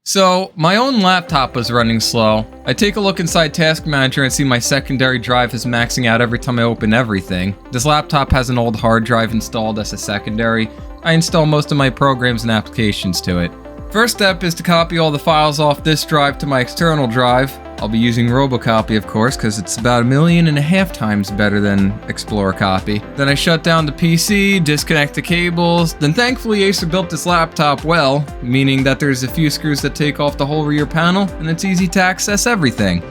So, my own laptop was running slow. I take a look inside Task Manager and see my secondary drive is maxing out every time I open everything. This laptop has an old hard drive installed as a secondary. I install most of my programs and applications to it. First step is to copy all the files off this drive to my external drive. I'll be using Robocopy, of course, because it's about 1.5 million times better than Explorer Copy. Then I shut down the PC, disconnect the cables. Then thankfully Acer built this laptop well, meaning that there's a few screws that take off the whole rear panel, and it's easy to access everything.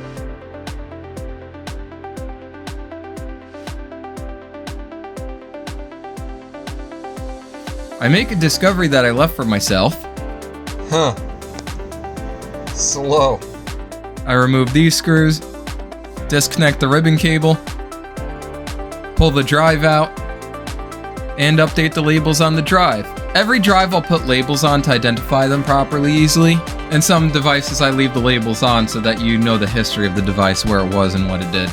I make a discovery that I left for myself. Huh. Slow. I remove these screws, disconnect the ribbon cable, pull the drive out, and update the labels on the drive. Every drive I'll put labels on to identify them properly easily, and some devices I leave the labels on so that you know the history of the device, where it was and what it did.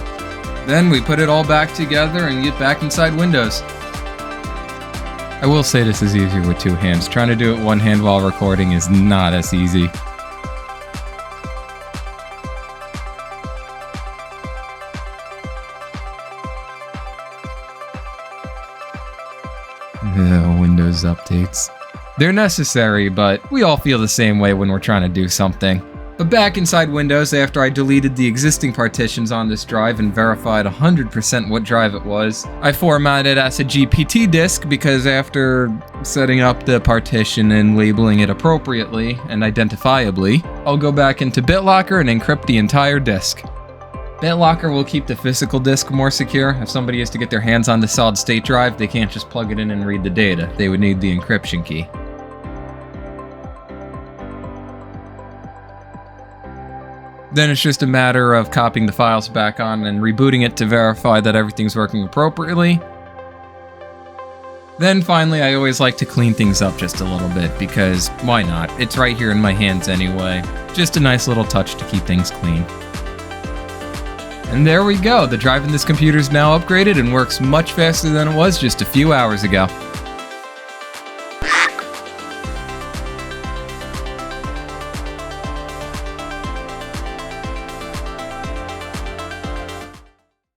Then we put it all back together and get back inside Windows. I will say this is easier with two hands. Trying to do it one hand while recording is not as easy. Windows updates. They're necessary, but we all feel the same way when we're trying to do something. But back inside Windows, after I deleted the existing partitions on this drive and verified 100% what drive it was, I formatted as a GPT disk because after setting up the partition and labeling it appropriately and identifiably, I'll go back into BitLocker and encrypt the entire disk. BitLocker will keep the physical disk more secure. If somebody is to get their hands on the solid-state drive, they can't just plug it in and read the data. They would need the encryption key. Then it's just a matter of copying the files back on and rebooting it to verify that everything's working appropriately. Then finally, I always like to clean things up just a little bit, because why not? It's right here in my hands anyway. Just a nice little touch to keep things clean. And there we go, the drive in this computer is now upgraded and works much faster than it was just a few hours ago.